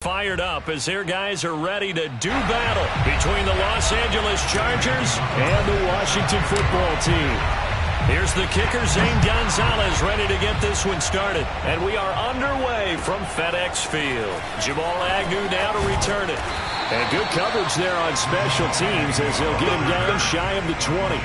Fired up as their guys are ready to do battle between the Los Angeles Chargers and the Washington football team. Here's the kicker, Zane Gonzalez, ready to get this one started. And we are underway from FedEx Field. Jamal Agnew now to return it. And good coverage there on special teams as they'll get him down shy of the 20.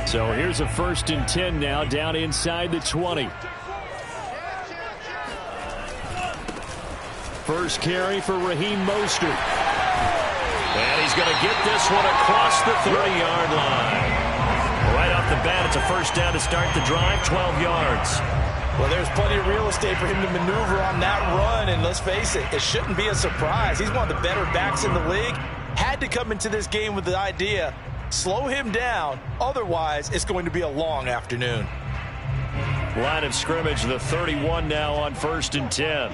So here's a 1st and 10 now, down inside the 20. First carry for Raheem Mostert. And he's going to get this one across the 30-yard line. Right off the bat, it's a first down to start the drive, 12 yards. Well, there's plenty of real estate for him to maneuver on that run, and let's face it, it shouldn't be a surprise. He's one of the better backs in the league. Had to come into this game with the idea, slow him down, otherwise it's going to be a long afternoon. Line of scrimmage, the 31 now on 1st and 10.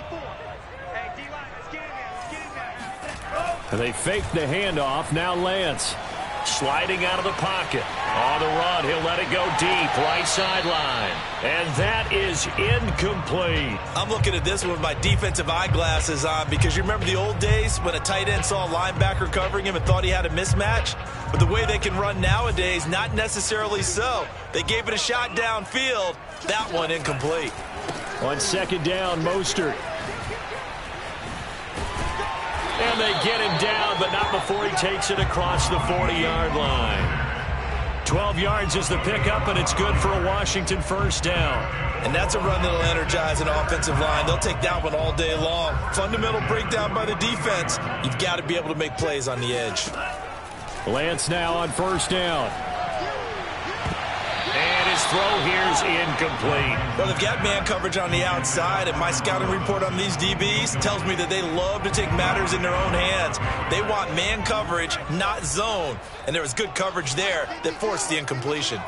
They fake the handoff, now Lance. Sliding out of the pocket. On the run, he'll let it go deep, right sideline. And that is incomplete. I'm looking at this one with my defensive eyeglasses on because you remember the old days when a tight end saw a linebacker covering him and thought he had a mismatch? But the way they can run nowadays, not necessarily so. They gave it a shot downfield. That one incomplete. On 2nd down, Mostert. And they get him down, but not before he takes it across the 40-yard line. 12 yards is the pickup, and it's good for a Washington first down. And that's a run that'll energize an offensive line. They'll take that one all day long. Fundamental breakdown by the defense. You've got to be able to make plays on the edge. Lance now on 1st down. And his throw here's incomplete. Well, they've got man coverage on the outside, and my scouting report on these DBs tells me that they love to take matters in their own hands. They want man coverage, not zone. And there was good coverage there that forced the incompletion.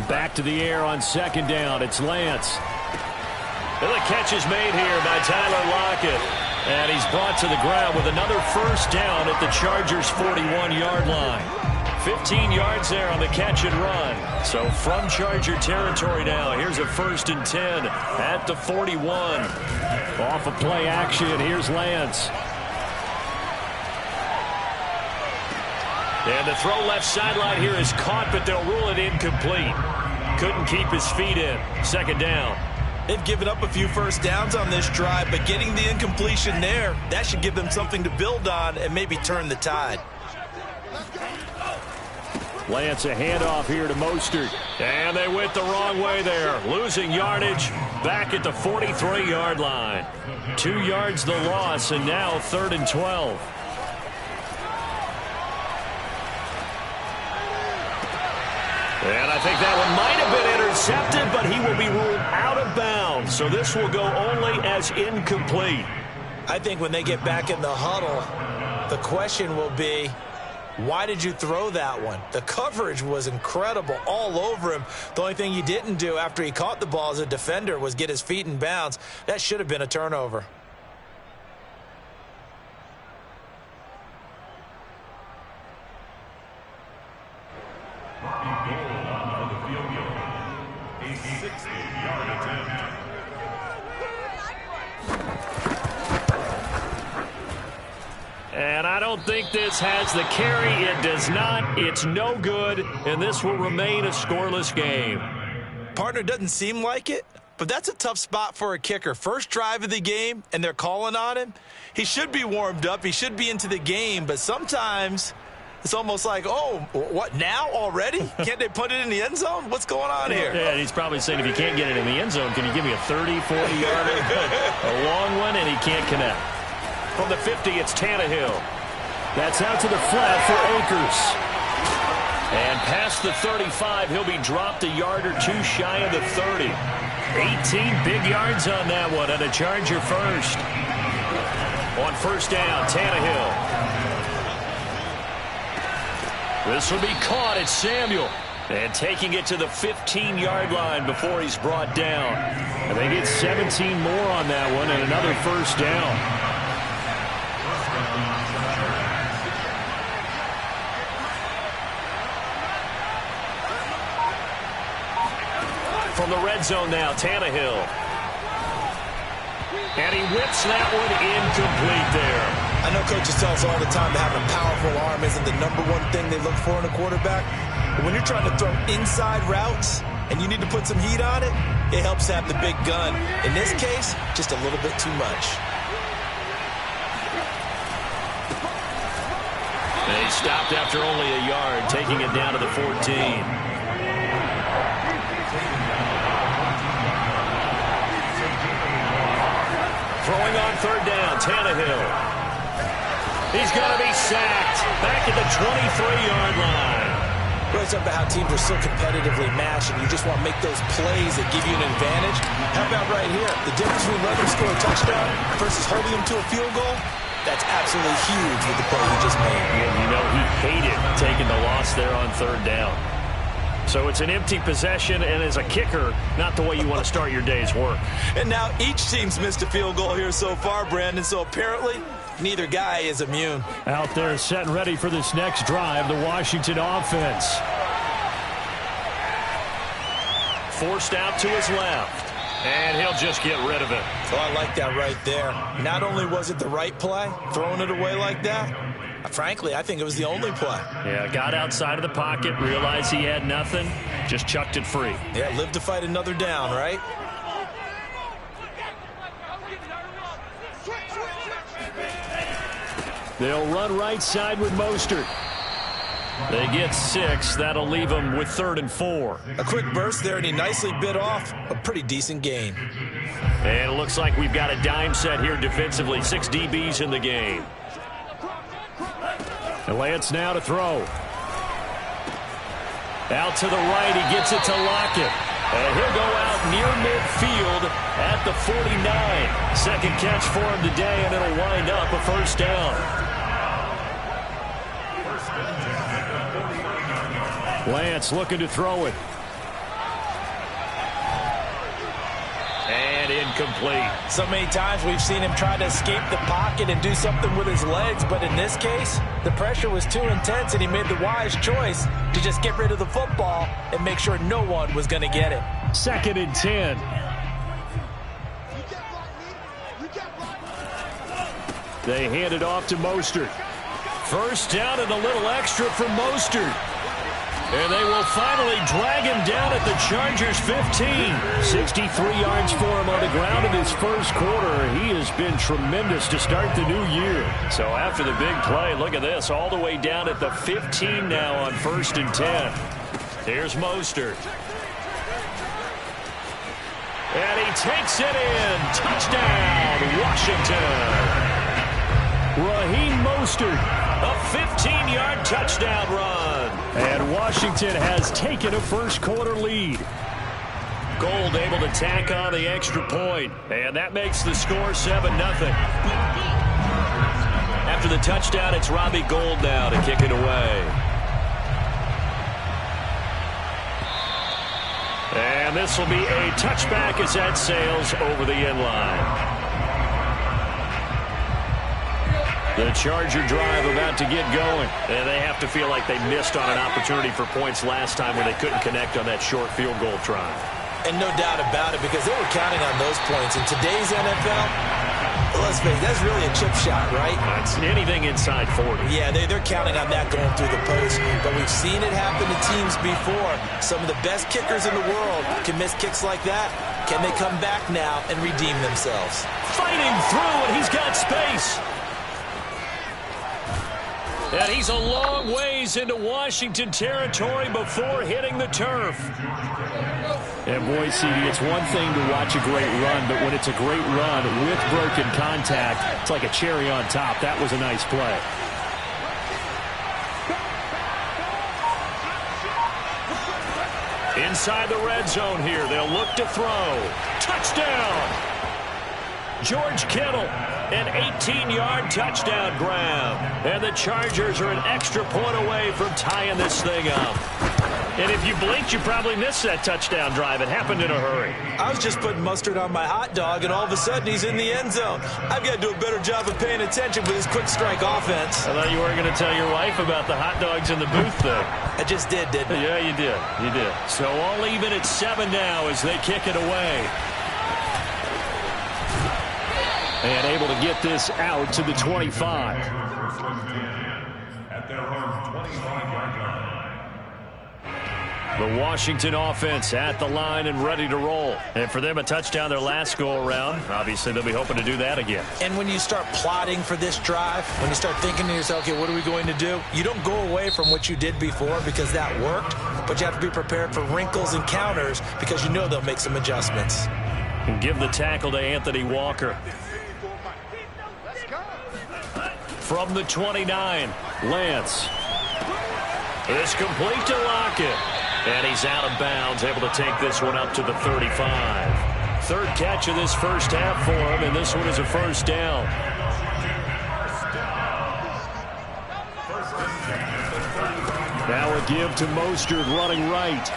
Back to the air on 2nd down. It's Lance. And the catch is made here by Tyler Lockett. And he's brought to the ground with another first down at the Chargers' 41-yard line. 15 yards there on the catch and run. So from Charger territory now, here's a 1st and 10 at the 41. Off of play action, here's Lance. And the throw left sideline here is caught, but they'll rule it incomplete. Couldn't keep his feet in. 2nd down. They've given up a few first downs on this drive, but getting the incompletion there, that should give them something to build on and maybe turn the tide. Lance, a handoff here to Mostert. And they went the wrong way there. Losing yardage back at the 43-yard line. 2 yards the loss, and now 3rd and 12. And I think that one might have been intercepted, but he will be ruled out of bounds. So this will go only as incomplete. I think when they get back in the huddle, the question will be, why did you throw that one? The coverage was incredible all over him. The only thing he didn't do after he caught the ball as a defender was get his feet in bounds. That should have been a turnover. And I don't think this has the carry. It does not. It's no good, and this will remain a scoreless game. Partner, doesn't seem like it, but that's a tough spot for a kicker. First drive of the game, and they're calling on him. He should be warmed up. He should be into the game, but sometimes it's almost like, oh, what, now already? Can't they put it in the end zone? What's going on here? Yeah, he's probably saying, if you can't get it in the end zone, can you give me a 30, 40-yarder? A long one, and he can't connect. From the 50, it's Tannehill. That's out to the flat for Akers. And past the 35, he'll be dropped a yard or two shy of the 30. 18 big yards on that one, and a Charger first. On first down, Tannehill. This will be caught. It's Samuel. And taking it to the 15-yard line before he's brought down. And they get 17 more on that one and another first down. From the red zone now, Tannehill. And he whips that one incomplete there. I know coaches tell us all the time that having a powerful arm isn't the #1 thing they look for in a quarterback. But when you're trying to throw inside routes and you need to put some heat on it, it helps to have the big gun. In this case, just a little bit too much. And he stopped after only a yard, taking it down to the 14. Throwing on third down, Tannehill. He's going to be sacked back at the 23-yard line. It's up to how teams are so competitively matched, and you just want to make those plays that give you an advantage. How about right here? The difference between letting them score a touchdown versus holding them to a field goal, that's absolutely huge with the play he just made. And you know he hated taking the loss there on third down. So it's an empty possession, and as a kicker, not the way you want to start your day's work. And now each team's missed a field goal here so far, Brandon, so apparently neither guy is immune. Out there set and ready for this next drive, the Washington offense. Forced out to his left, and he'll just get rid of it. Oh, I like that right there. Not only was it the right play, throwing it away like that, frankly, I think it was the only play. Yeah, got outside of the pocket, realized he had nothing, just chucked it free. Yeah, live to fight another down, right? They'll run right side with Mostert. They get 6. That'll leave them with 3rd and 4. A quick burst there, and he nicely bit off a pretty decent gain. And it looks like we've got a dime set here defensively. 6 DBs in the game. And Lance now to throw. Out to the right, he gets it to Lockett. And he'll go out near midfield at the 49. Second catch for him today, and it'll wind up a first down. Lance looking to throw it. And incomplete. So many times we've seen him try to escape the pocket and do something with his legs, but in this case, the pressure was too intense, and he made the wise choice to just get rid of the football and make sure no one was going to get it. 2nd and 10. They hand it off to Mostert. First down and a little extra for Mostert. And they will finally drag him down at the Chargers' 15. 63 yards for him on the ground in his first quarter. He has been tremendous to start the new year. So after the big play, look at this, all the way down at the 15 now on 1st and 10. Here's Mostert. And he takes it in. Touchdown, Washington. Raheem Mostert, a 15-yard touchdown run. And Washington has taken a first-quarter lead. Gold able to tack on the extra point, and that makes the score 7-0. After the touchdown, it's Robbie Gould now to kick it away. And this will be a touchback as that sails over the end line. The Charger drive about to get going. And they have to feel like they missed on an opportunity for points last time when they couldn't connect on that short field goal try. And no doubt about it, because they were counting on those points. In today's NFL, let's face it, that's really a chip shot, right? That's anything inside 40. Yeah, they're counting on that going through the post. But we've seen it happen to teams before. Some of the best kickers in the world can miss kicks like that. Can they come back now and redeem themselves? Fighting through, and he's got space. And he's a long ways into Washington territory before hitting the turf. And boy, CD, it's one thing to watch a great run, but when it's a great run with broken contact, it's like a cherry on top. That was a nice play. Inside the red zone here, they'll look to throw. Touchdown! George Kittle. An 18-yard touchdown grab. And the Chargers are an extra point away from tying this thing up. And if you blinked, you probably missed that touchdown drive. It happened in a hurry. I was just putting mustard on my hot dog, and all of a sudden he's in the end zone. I've got to do a better job of paying attention with this quick strike offense. I thought you weren't going to tell your wife about the hot dogs in the booth thing. I just did, didn't I? Yeah, you did. You did. So all even at 7 now as they kick it away. And able to get this out to the 25. At their own 25-yard line. The Washington offense at the line and ready to roll. And for them, a touchdown their last go-around. Obviously, they'll be hoping to do that again. And when you start plotting for this drive, when you start thinking to yourself, okay, what are we going to do? You don't go away from what you did before because that worked, but you have to be prepared for wrinkles and counters because you know they'll make some adjustments. And give the tackle to Anthony Walker. From the 29, Lance. It's complete to Lockett. And he's out of bounds, able to take this one up to the 35. Third catch of this first half for him, and this one is a first down. Now a give to Mostert running right.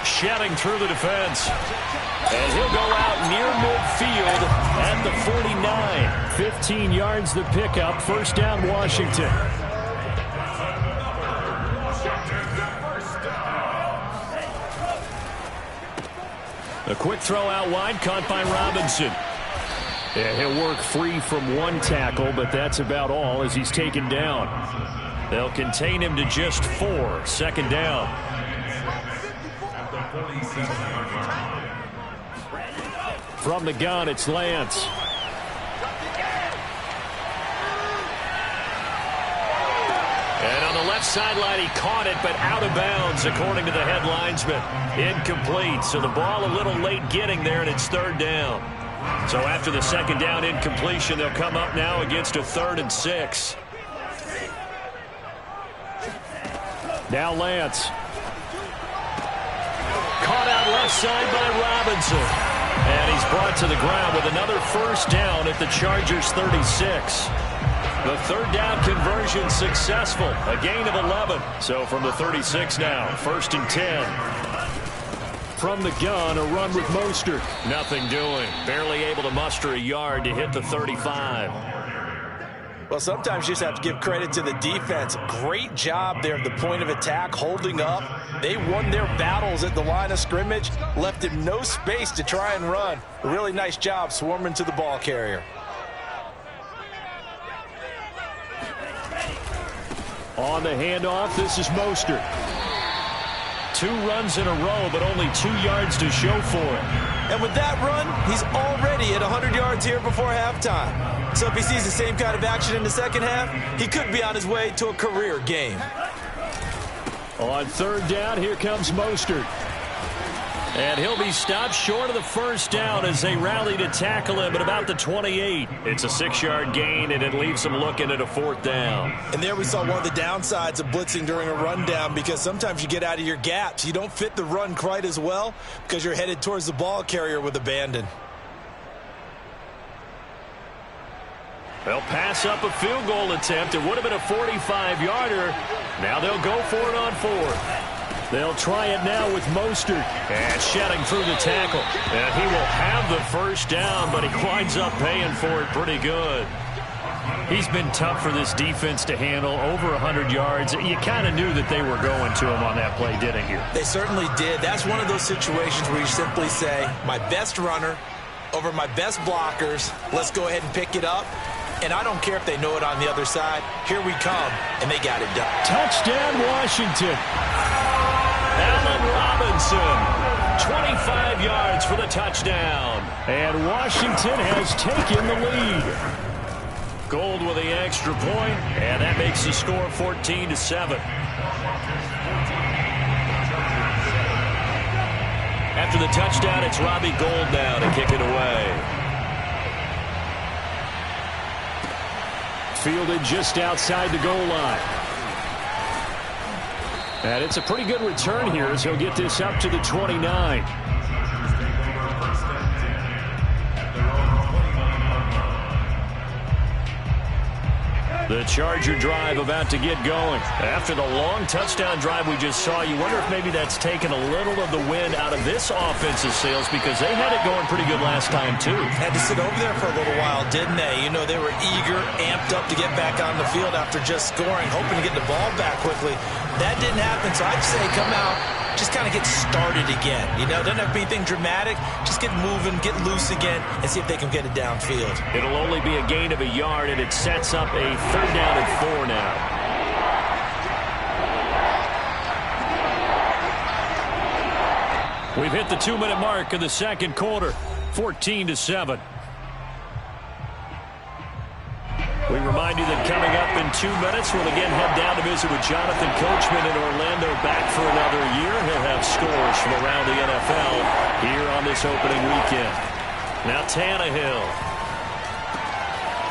Shedding through the defense. And he'll go out near midfield at the 49. 15 yards the pickup. First down, Washington. A quick throw out wide, caught by Robinson. Yeah, he'll work free from one tackle, but that's about all as he's taken down. They'll contain him to just 4. Second down. From the gun, it's Lance. And on the left sideline, he caught it, but out of bounds, according to the head linesman. Incomplete, so the ball a little late getting there, and it's third down. So after the second down incompletion, they'll come up now against a 3rd and 6. Now Lance. Caught out left side by Robinson. And he's brought to the ground with another first down at the Chargers' 36. The third down conversion successful. A gain of 11. So from the 36 now, 1st and 10. From the gun, a run with Mostert. Nothing doing. Barely able to muster a yard to hit the 35. Well, sometimes you just have to give credit to the defense. Great job there at the point of attack, holding up. They won their battles at the line of scrimmage, left him no space to try and run. A really nice job swarming to the ball carrier. On the handoff, this is Mostert. 2 runs in a row, but only 2 yards to show for it. And with that run, he's already at 100 yards here before halftime. So if he sees the same kind of action in the second half, he could be on his way to a career game. On third down, here comes Mostert. And he'll be stopped short of the first down as they rally to tackle him at about the 28. It's a 6-yard gain, and it leaves them looking at a 4th down. And there we saw one of the downsides of blitzing during a rundown, because sometimes you get out of your gaps. You don't fit the run quite as well because you're headed towards the ball carrier with abandon. They'll pass up a field goal attempt. It would have been a 45-yarder. Now they'll go for it on 4th. They'll try it now with Mostert. And shedding through the tackle. And he will have the first down, but he winds up paying for it pretty good. He's been tough for this defense to handle. Over 100 yards. You kind of knew that they were going to him on that play, didn't you? They certainly did. That's one of those situations where you simply say, my best runner over my best blockers. Let's go ahead and pick it up. And I don't care if they know it on the other side. Here we come, and they got it done. Touchdown, Washington. Allen Robinson, 25 yards for the touchdown. And Washington has taken the lead. Gold with the extra point, and that makes the score 14-7. After the touchdown, it's Robbie Gould now to kick it away. Fielded just outside the goal line. And it's a pretty good return here as he'll get this up to the 29. The Charger drive about to get going. After the long touchdown drive we just saw, you wonder if maybe that's taken a little of the wind out of this offense's sails because they had it going pretty good last time, too. Had to sit over there for a little while, didn't they? You know, they were eager, amped up to get back on the field after just scoring, hoping to get the ball back quickly. That didn't happen, so I'd say come out, just kind of get started again. You know, doesn't have to be anything dramatic. Just get moving, get loose again, and see if they can get it downfield. It'll only be a gain of a yard, and it sets up a 3rd down and 4 now. We've hit the 2-minute mark of the second quarter, 14-7. We remind you that coming up in 2 minutes, we'll again head down to visit with Jonathan Coachman in Orlando, back for another year. He'll have scores from around the NFL here on this opening weekend. Now Tannehill.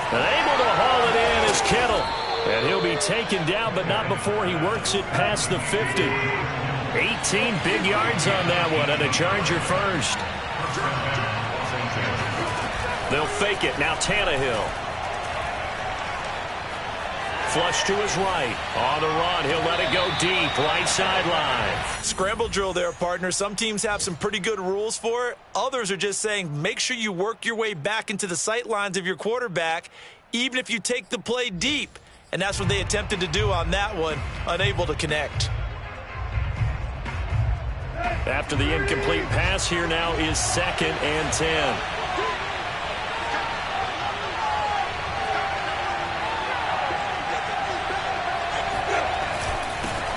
And able to haul it in is Kittle. And he'll be taken down, but not before he works it past the 50. 18 big yards on that one, and a Charger first. They'll fake it. Now Tannehill. Flush to his right. On the run, he'll let it go deep. Right sideline. Scramble drill there, partner. Some teams have some pretty good rules for it. Others are just saying make sure you work your way back into the sight lines of your quarterback, even if you take the play deep. And that's what they attempted to do on that one, unable to connect. After the incomplete pass, here now is 2nd and 10.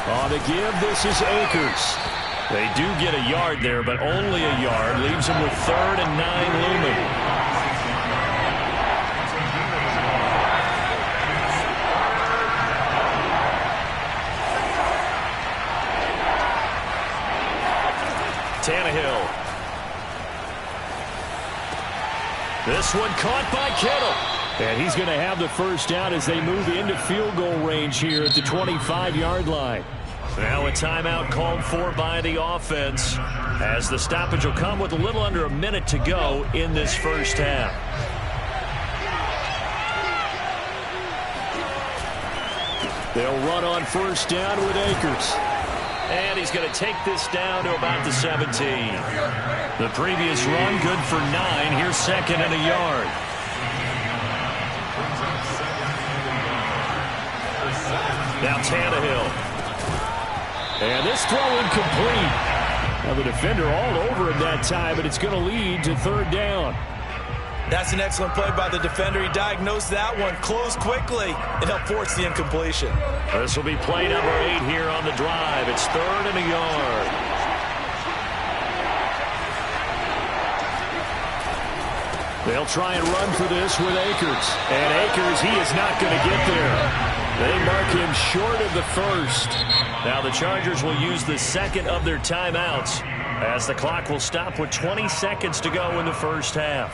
On the give, this is Akers. They do get a yard there, but only a yard. Leaves them with 3rd and 9 looming. Tannehill. This one caught by Kittle. And he's going to have the first down as they move into field goal range here at the 25-yard line. Now a timeout called for by the offense as the stoppage will come with a little under a minute to go in this first half. They'll run on 1st down with Akers. And he's going to take this down to about the 17. The previous run good for 9. Here's 2nd and a yard. Now Tannehill. And this throw incomplete. Now the defender all over him that time, but it's going to lead to 3rd down. That's an excellent play by the defender. He diagnosed that one, closed quickly, and helped force the incompletion. This will be play number 8 here on the drive. It's 3rd and a yard. They'll try and run for this with Akers. And Akers, he is not going to get there. They mark him short of the 1st. Now the Chargers will use the 2nd of their timeouts as the clock will stop with 20 seconds to go in the first half.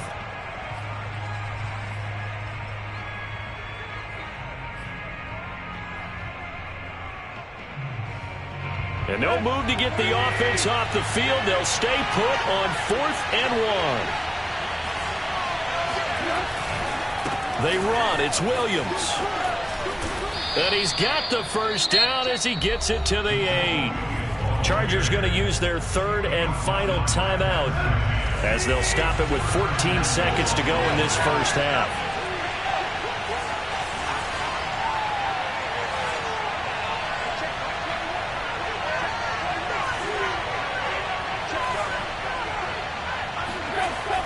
And no move to get the offense off the field. They'll stay put on 4th and 1. They run. It's Williams. And he's got the first down as he gets it to the 8. Chargers going to use their 3rd and final timeout as they'll stop it with 14 seconds to go in this first half.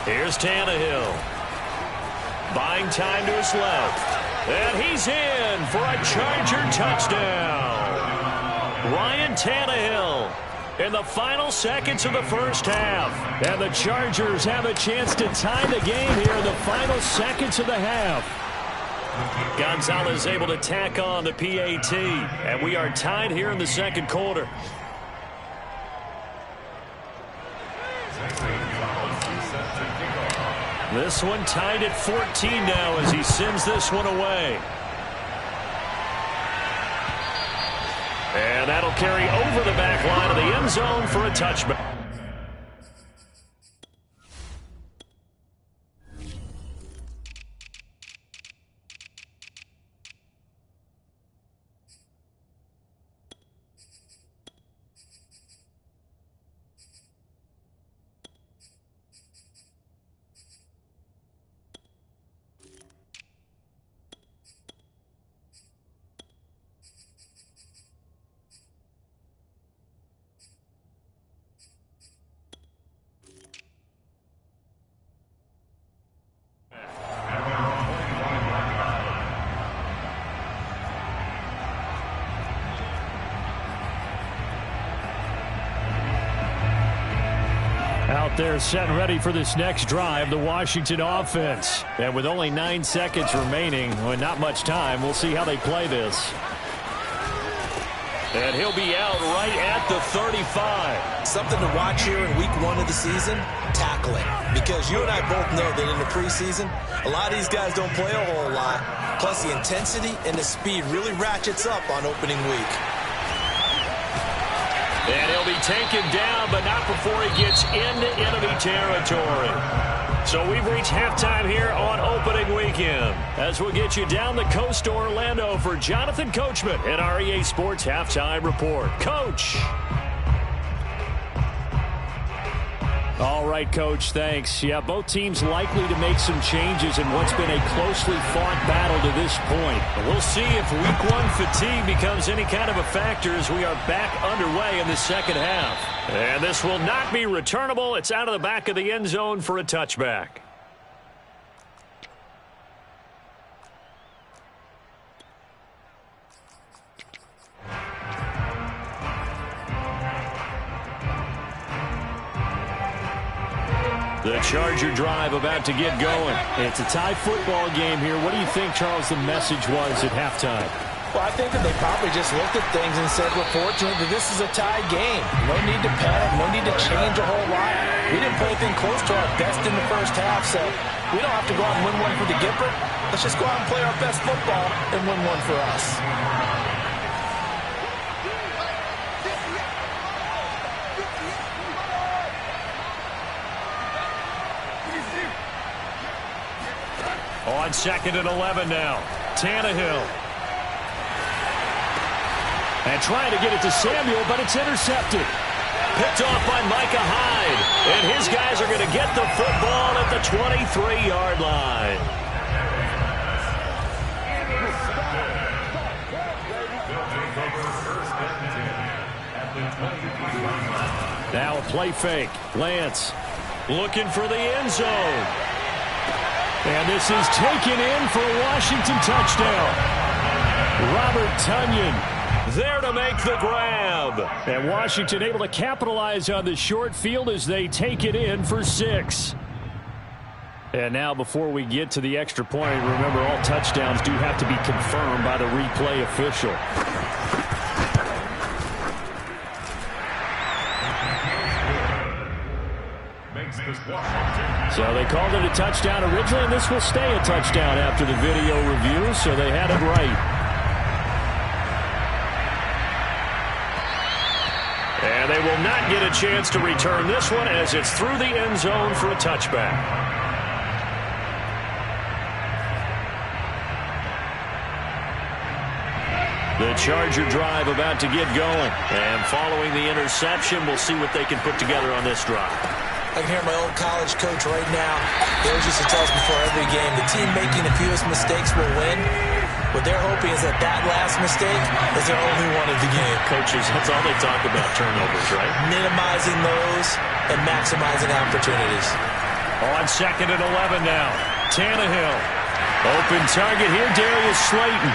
Here's Tannehill. Buying time to his left. And he's in for a Charger touchdown. Ryan Tannehill in the final seconds of the first half. And the Chargers have a chance to tie the game here in the final seconds of the half. Gonzalez able to tack on the PAT. And we are tied here in the second quarter. This one tied at 14 now as he sends this one away. And that'll carry over the back line of the end zone for a touchback. out there set and ready for this next drive, the Washington offense. And with only 9 seconds remaining, well, not much time, we'll see how they play this. And he'll be out right at the 35. Something to watch here in week 1 of the season, tackling. Because you and I both know that in the preseason, a lot of these guys don't play a whole lot. Plus the intensity and the speed really ratchets up on opening week. And he'll be taken down, but not before he gets into enemy territory. So we've reached halftime here on opening weekend. As we'll get you down the coast to Orlando for Jonathan Coachman at our EA Sports Halftime Report. Coach. All right, Coach, thanks. Yeah, both teams likely to make some changes in what's been a closely fought battle to this point. But we'll see if week 1 fatigue becomes any kind of a factor as we are back underway in the second half. And this will not be returnable. It's out of the back of the end zone for a touchback. The Charger drive about to get going. It's a tie football game here. What do you think, Charles, the message was at halftime? Well, I think that they probably just looked at things and said, we're fortunate that this is a tie game. No need to panic, no need to change a whole lot. We didn't play anything close to our best in the first half, so we don't have to go out and win one for the Gipper. Let's just go out and play our best football and win one for us. On 2nd and 11 now. Tannehill. And trying to get it to Samuel, but it's intercepted. Picked off by Micah Hyde. And his guys are going to get the football at the 23-yard line. Now a play fake. Lance looking for the end zone. And this is taken in for a Washington touchdown. Robert Tonyan there to make the grab. And Washington able to capitalize on the short field as they take it in for 6. And now before we get to the extra point, remember all touchdowns do have to be confirmed by the replay official. So they called it a touchdown originally, and this will stay a touchdown after the video review, so they had it right. And they will not get a chance to return this one as it's through the end zone for a touchback. The Charger drive about to get going. And following the interception, we'll see what they can put together on this drive. I can hear my old college coach right now. He always used to tell us before every game, the team making the fewest mistakes will win. What they're hoping is that that last mistake is their only one of the game. Coaches, that's all they talk about, turnovers, right? Minimizing those and maximizing opportunities. On 2nd and 11 now. Tannehill. Open target here, Darius Slayton.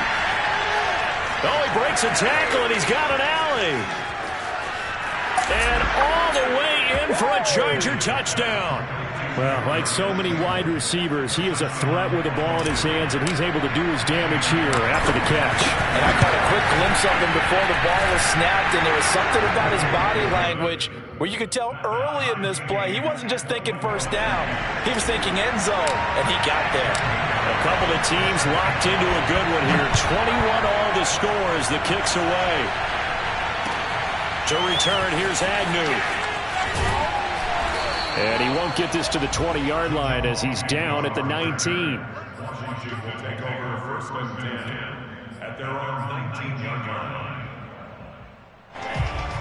Oh, he breaks a tackle, and he's got an alley. And all the way in for a Charger touchdown. Well, like so many wide receivers, he is a threat with the ball in his hands, and he's able to do his damage here after the catch. And I caught a quick glimpse of him before the ball was snapped, and there was something about his body language where you could tell early in this play he wasn't just thinking first down. He was thinking end zone, and he got there. A couple of teams locked into a good one here. 21 all the score as the kick's away. To return, here's Agnew. And he won't get this to the 20-yard line as he's down at the 19. Washington will take over 1st and 10 at their own 19-yard line.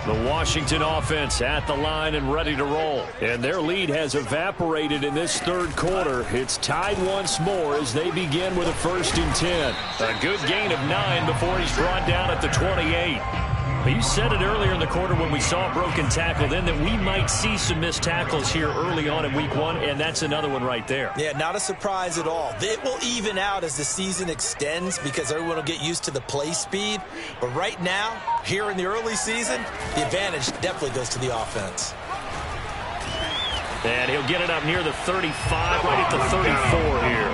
The Washington offense at the line and ready to roll. And their lead has evaporated in this third quarter. It's tied once more as they begin with a 1st and 10. A good gain of 9 before he's brought down at the 28. But you said it earlier in the quarter when we saw a broken tackle then that we might see some missed tackles here early on in week 1, and that's another one right there. Yeah, not a surprise at all. It will even out as the season extends because everyone will get used to the play speed. But right now, here in the early season, the advantage definitely goes to the offense. And he'll get it up near the 35, right at the 34 here.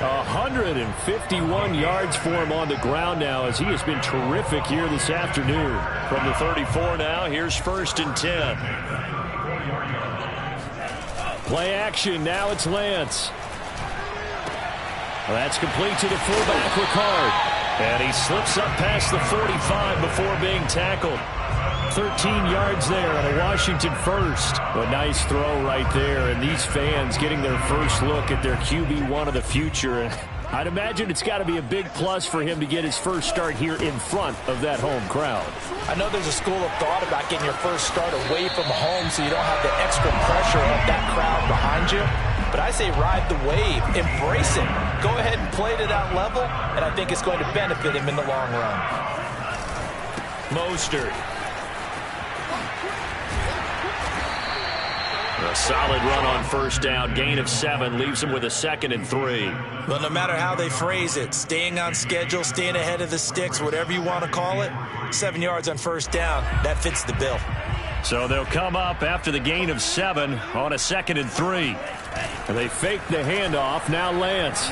151 yards for him on the ground now as he has been terrific here this afternoon. From the 34 now, here's 1st and 10. Play action, now it's Lance. That's complete to the fullback, Ricard. And he slips up past the 45 before being tackled. 13 yards there on a Washington first. A nice throw right there, and these fans getting their first look at their QB1 of the future. I'd imagine it's got to be a big plus for him to get his first start here in front of that home crowd. I know there's a school of thought about getting your first start away from home so you don't have the extra pressure of that crowd behind you. But I say ride the wave, embrace it. Go ahead and play to that level, and I think it's going to benefit him in the long run. Mostert. A solid run on 1st down. Gain of 7 leaves him with a 2nd and 3. Well, no matter how they phrase it, staying on schedule, staying ahead of the sticks, whatever you want to call it, 7 yards on 1st down, that fits the bill. So they'll come up after the gain of 7 on a 2nd and 3. And they fake the handoff. Now Lance.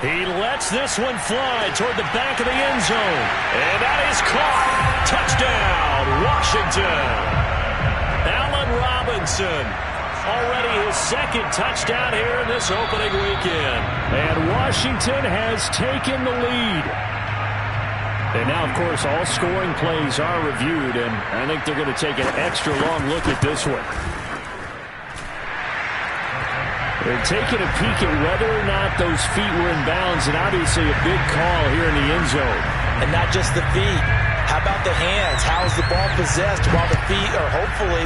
He lets this one fly toward the back of the end zone. And that is caught. Touchdown, Washington. Allen Robinson, already his 2nd touchdown here in this opening weekend. And Washington has taken the lead. And now, of course, all scoring plays are reviewed, and I think they're going to take an extra long look at this one. They're taking a peek at whether or not those feet were in bounds, and obviously a big call here in the end zone. And not just the feet. How about the hands? How's the ball possessed while the feet are hopefully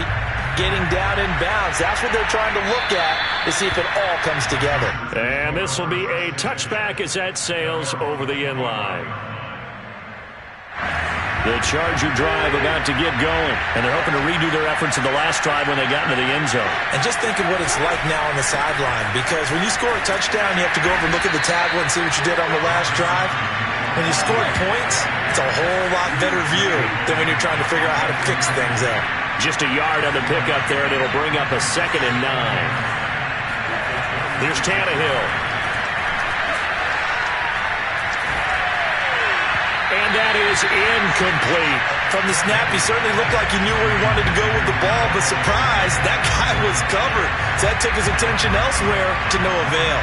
getting down in bounds? That's what they're trying to look at to see if it all comes together. And this will be a touchback as that sails over the end line. The Charger drive about to get going, and they're hoping to redo their efforts in the last drive when they got into the end zone. And just think of what it's like now on the sideline, because when you score a touchdown, you have to go over and look at the tablet and see what you did on the last drive. When you score points, it's a whole lot better view than when you're trying to figure out how to fix things out. Just a yard on the pickup there, and it'll bring up a 2nd and 9. Here's Tannehill. And that is incomplete. From the snap, he certainly looked like he knew where he wanted to go with the ball, but surprise, that guy was covered. So that took his attention elsewhere to no avail.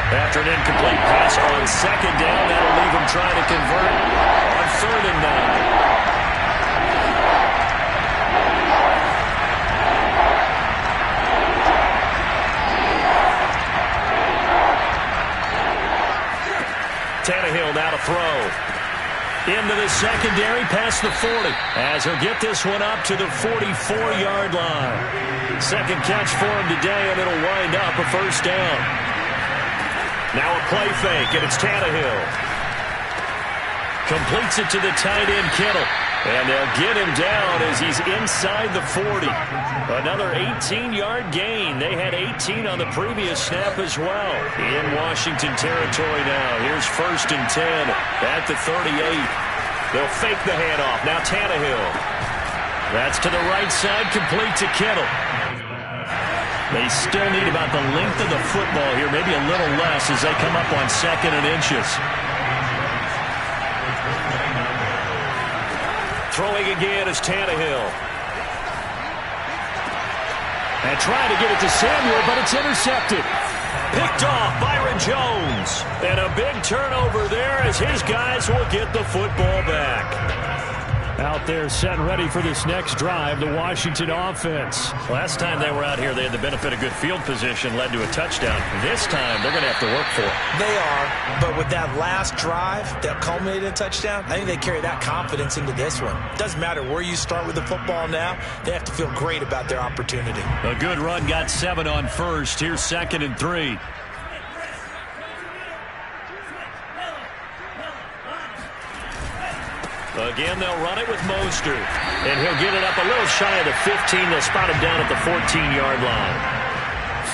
After an incomplete pass on 2nd down, that'll leave him trying to convert on 3rd and 9. Tannehill now to throw. Into the secondary, past the 40, as he'll get this one up to the 44-yard line. 2nd catch for him today, and it'll wind up a 1st down. Now a play fake, and it's Tannehill. Completes it to the tight end, Kittle. And they'll get him down as he's inside the 40. Another 18-yard gain. They had 18 on the previous snap as well. In Washington territory now. Here's 1st and 10 at the 38. They'll fake the handoff. Now Tannehill. That's to the right side, complete to Kittle. They still need about the length of the football here, maybe a little less as they come up on 2nd and inches. Throwing again is Tannehill. And trying to get it to Samuel, but it's intercepted. Picked off Byron Jones. And a big turnover there as his guys will get the football back. Out there set and ready for this next drive, the Washington offense. Last time they were out here, they had the benefit of good field position, led to a touchdown. This time, they're going to have to work for it. They are, but with that last drive that culminated in a touchdown, I think they carry that confidence into this one. It doesn't matter where you start with the football now, they have to feel great about their opportunity. A good run, got 7 on 1st. Here's 2nd and 3. Again, they'll run it with Mostert. And he'll get it up a little shy of the 15. They'll spot him down at the 14-yard line.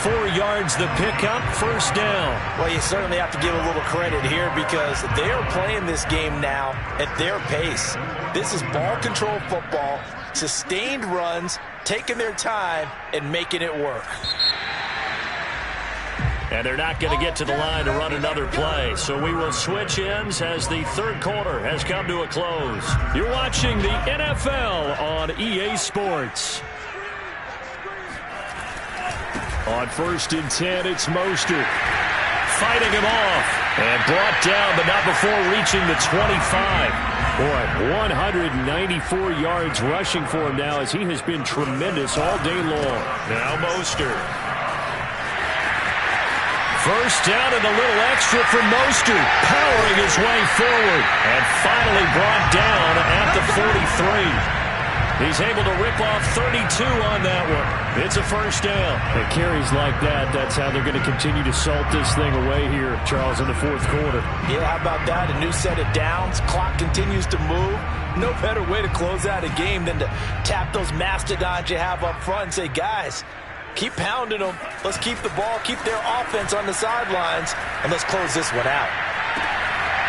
4 yards the pickup, 1st down. Well, you certainly have to give a little credit here because they are playing this game now at their pace. This is ball control football. sustained runs, taking their time, and making it work. And they're not going to get to the line to run another play. So we will switch ends as the third quarter has come to a close. You're watching the NFL on EA Sports. On 1st and 10, it's Mostert. Fighting him off. And brought down, but not before reaching the 25. Boy, 194 yards rushing for him now as he has been tremendous all day long. Now Mostert. First down and a little extra for Mostert, powering his way forward, and finally brought down at the 43. He's able to rip off 32 on that one. It's a first down. And carries like that, that's how they're going to continue to salt this thing away here, Charles, in the fourth quarter. Yeah, how about that? A new set of downs. Clock continues to move. No better way to close out a game than to tap those mastodons you have up front and say, guys, keep pounding them. Let's keep the ball, keep their offense on the sidelines, and let's close this one out.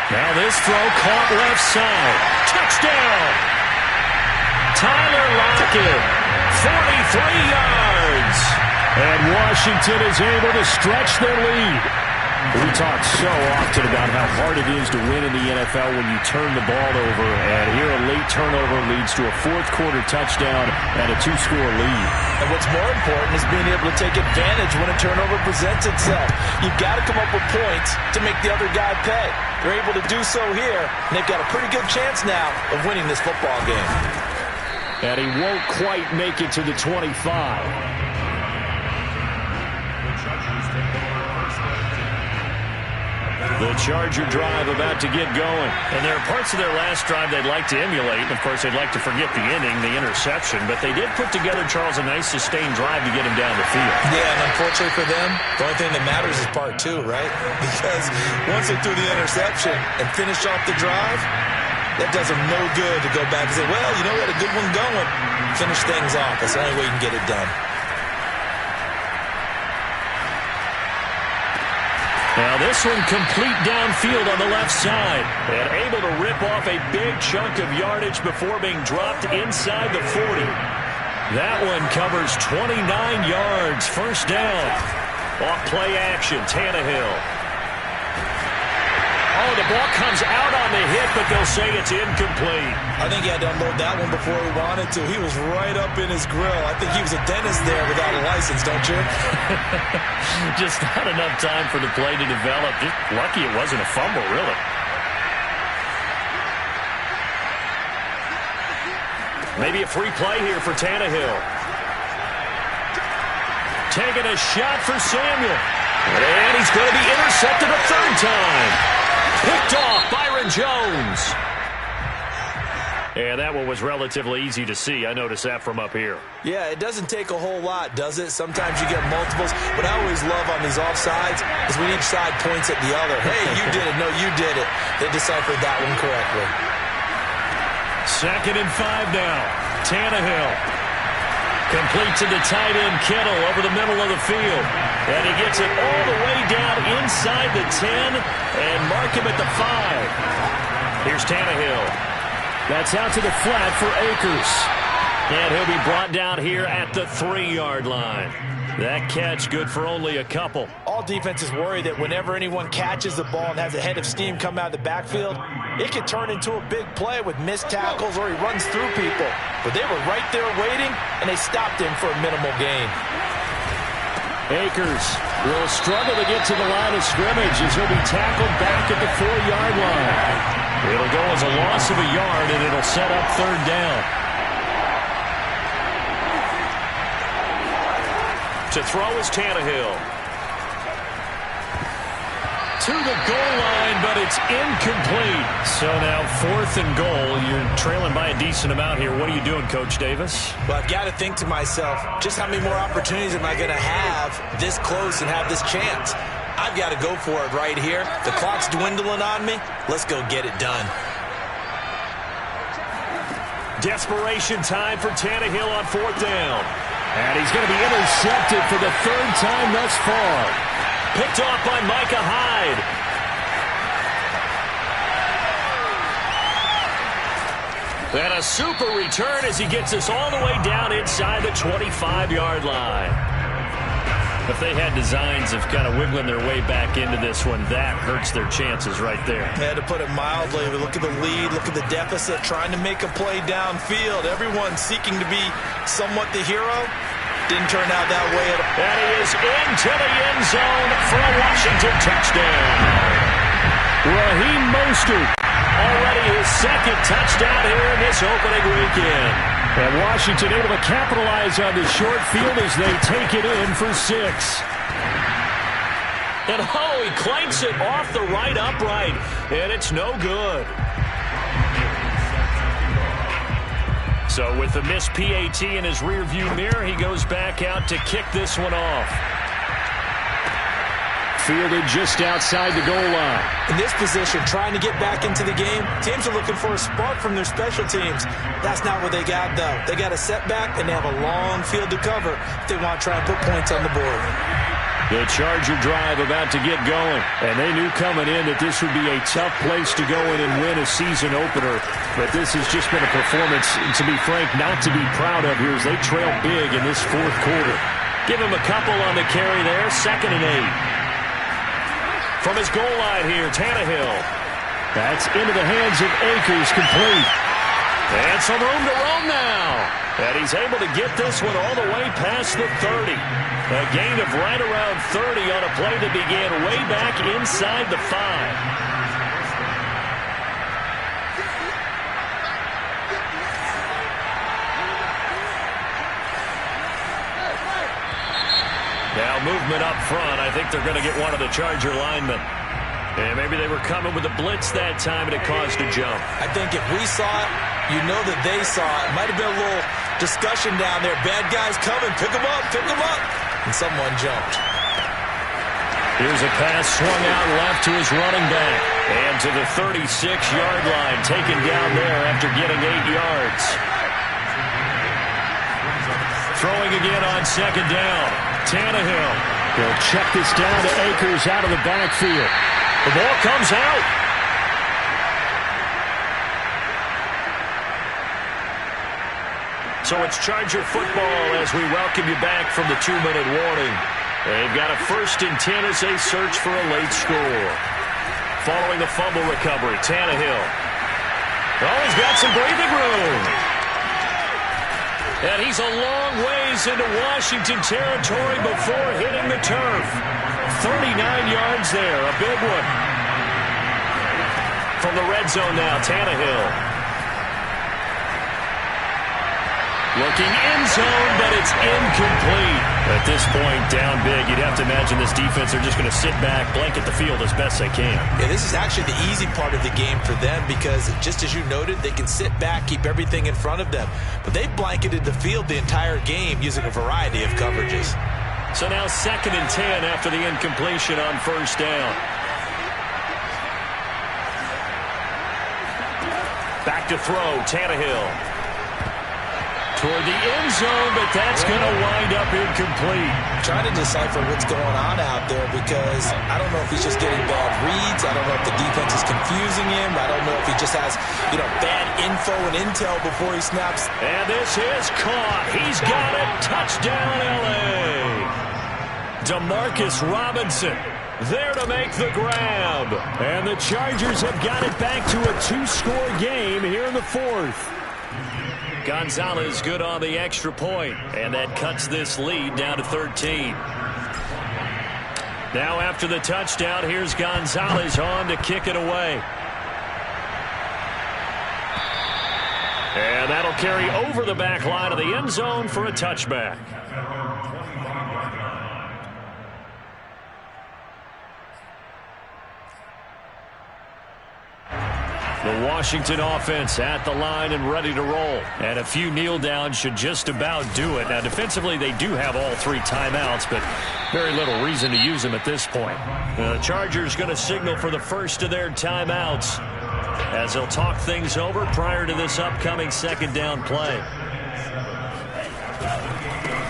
Now this throw caught left side. Touchdown! Tyler Lockett, 43 yards. And Washington is able to stretch their lead. We talk so often about how hard it is to win in the NFL when you turn the ball over. And here a late turnover leads to a fourth quarter touchdown and a 2-score lead. And what's more important is being able to take advantage when a turnover presents itself. You've got to come up with points to make the other guy pay. They're able to do so here, and they've got a pretty good chance now of winning this football game. And he won't quite make it to the 25. The Charger drive about to get going. And there are parts of their last drive they'd like to emulate. And, of course, they'd like to forget the inning, the interception. But they did put together, Charles, a nice sustained drive to get him down the field. Yeah, and unfortunately for them, the only thing that matters is part two, right? Because once they threw the interception and finished off the drive, that does them no good to go back and say, well, you know, we had a good one going. Finish things off. That's the only way you can get it done. Now this one complete downfield on the left side. And able to rip off a big chunk of yardage before being dropped inside the 40. That one covers 29 yards. First down. Off play action, Tannehill. Oh, the ball comes out on the hit, but they'll say it's incomplete. I think he had to unload that one before he wanted to. He was right up in his grill. I think he was a dentist there without a license, don't you? Just not enough time for the play to develop. Just lucky it wasn't a fumble, really. Maybe a free play here for Tannehill. Taking a shot for Samuel. And he's going to be intercepted a third time. Picked off Byron Jones. And that one was relatively easy to see. I noticed that from up here. Yeah, it doesn't take a whole lot, does it? Sometimes you get multiples. What I always love on these offsides is when each side points at the other. Hey, you did it. No, you did it. They deciphered that one correctly. 2nd and 5 now. Tannehill. Complete to the tight end, Kittle, over the middle of the field. And he gets it all the way down inside the 10 and mark him at the 5. Here's Tannehill. That's out to the flat for Akers. And he'll be brought down here at the 3-yard line. That catch good for only a couple. All defenses worry that whenever anyone catches the ball and has a head of steam come out of the backfield, it could turn into a big play with missed tackles or he runs through people. But they were right there waiting, and they stopped him for a minimal gain. Akers will struggle to get to the line of scrimmage as he'll be tackled back at the 4-yard line. It'll go as a loss of a yard, and it'll set up third down. To throw is Tannehill. To the goal line, but it's incomplete. So now 4th and goal. You're trailing by a decent amount here. What are you doing, Coach Davis? Well, I've got to think to myself, just how many more opportunities am I going to have this close and have this chance? I've got to go for it right here. The clock's dwindling on me. Let's go get it done. Desperation time for Tannehill on 4th down. And he's going to be intercepted for the 3rd time thus far. Picked off by Micah Hyde. And a super return as he gets us all the way down inside the 25-yard line. If they had designs of kind of wiggling their way back into this one, that hurts their chances right there. Yeah, to put it mildly, look at the lead, look at the deficit, trying to make a play downfield. Everyone seeking to be somewhat the hero. Didn't turn out that way at all. And he is into the end zone for a Washington touchdown. Raheem Mostert, already his second touchdown here in this opening weekend. And Washington able to capitalize on the short field as they take it in for 6. And he clanks it off the right upright, and it's no good. So with the missed PAT in his rearview mirror, he goes back out to kick this one off. Fielded just outside the goal line. In this position, trying to get back into the game, teams are looking for a spark from their special teams. That's not what they got, though. They got a setback, and they have a long field to cover if they want to try and put points on the board. The Charger drive about to get going, and they knew coming in that this would be a tough place to go in and win a season opener. But this has just been a performance, to be frank, not to be proud of here as they trail big in this fourth quarter. Give him a couple on the carry there, 2nd and 8. From his goal line here, Tannehill. That's into the hands of Akers, complete. And some room to roam now. And he's able to get this one all the way past the 30. A gain of right around 30 on a play that began way back inside the 5. Now movement up front. I think they're going to get one of the Charger linemen. And maybe they were coming with a blitz that time and it caused a jump. I think if we saw it, you know that they saw it. Might have been a little discussion down there. Bad guys coming. Pick them up. Pick them up. And someone jumped. Here's a pass swung out left to his running back. And to the 36-yard line. Taken down there after getting 8 yards. Throwing again on 2nd down. Tannehill. He'll check this down to Akers out of the backfield. The ball comes out. So it's Charger football as we welcome you back from the 2-minute warning. They've got a 1st and 10 as they search for a late score. Following the fumble recovery, Tannehill. Oh, he's got some breathing room. And he's a long ways into Washington territory before hitting the turf. 39 yards there, a big one. From the red zone now, Tannehill. Looking end zone, but it's incomplete. At this point, down big, you'd have to imagine this defense, they're just going to sit back, blanket the field as best they can. Yeah, this is actually the easy part of the game for them because, just as you noted, they can sit back, keep everything in front of them. But they've blanketed the field the entire game using a variety of coverages. So now 2nd and 10 after the incompletion on 1st down. Back to throw, Tannehill. Toward the end zone, but that's going to wind up incomplete. I'm trying to decipher what's going on out there because I don't know if he's just getting bad reads. I don't know if the defense is confusing him. I don't know if he just has, bad info and intel before he snaps. And this is caught. He's got it. Touchdown, L.A. Demarcus Robinson there to make the grab. And the Chargers have got it back to a 2-score game here in the 4th. Gonzalez good on the extra point, and that cuts this lead down to 13. Now after the touchdown, here's Gonzalez on to kick it away. And that'll carry over the back line of the end zone for a touchback. The Washington offense at the line and ready to roll. And a few kneel downs should just about do it. Now, defensively, they do have all 3 timeouts, but very little reason to use them at this point. The Chargers going to signal for the first of their timeouts as they'll talk things over prior to this upcoming 2nd down play.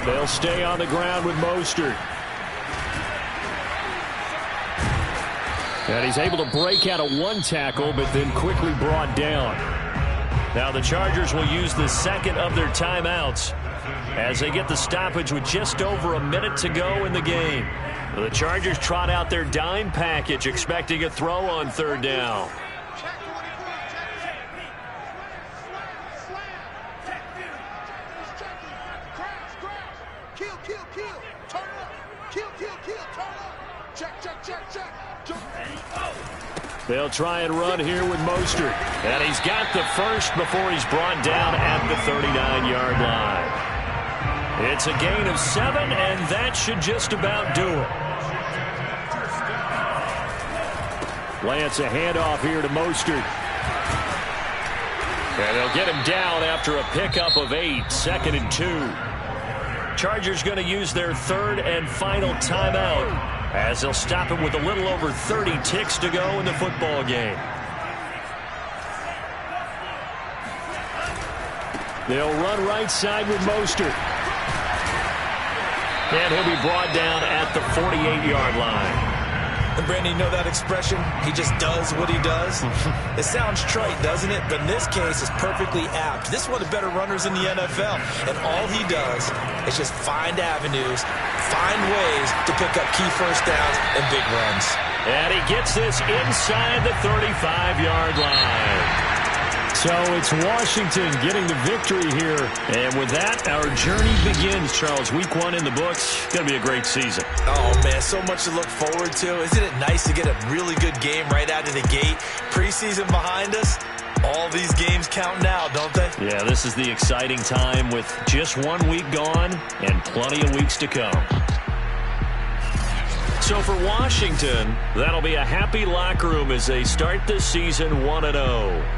They'll stay on the ground with Mostert. And he's able to break out of 1 tackle, but then quickly brought down. Now the Chargers will use the second of their timeouts as they get the stoppage with just over a minute to go in the game. The Chargers trot out their dime package, expecting a throw on third down. They'll try and run here with Mostert. And he's got the first before he's brought down at the 39-yard line. It's a gain of 7, and that should just about do it. Lance, a handoff here to Mostert. And they'll get him down after a pickup of 8, 2nd and 2. Chargers going to use their third and final timeout as they'll stop it with a little over 30 ticks to go in the football game. They'll run right side with Mostert. And he'll be brought down at the 48-yard line. And Brandon, you know that expression? He just does what he does. It sounds trite, doesn't it? But in this case, it's perfectly apt. This is one of the better runners in the NFL. And all he does is just find avenues, find ways to pick up key first downs and big runs. And he gets this inside the 35-yard line. So it's Washington getting the victory here. And with that, our journey begins, Charles. Week 1 in the books. Going to be a great season. Oh, man, so much to look forward to. Isn't it nice to get a really good game right out of the gate? Preseason behind us. All these games count now, don't they? Yeah, this is the exciting time with just 1 week gone and plenty of weeks to come. So for Washington, that'll be a happy locker room as they start this season 1-0.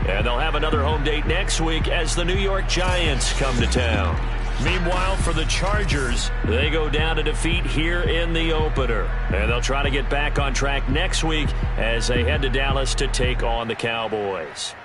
And they'll have another home date next week as the New York Giants come to town. Meanwhile, for the Chargers, they go down to defeat here in the opener. And they'll try to get back on track next week as they head to Dallas to take on the Cowboys.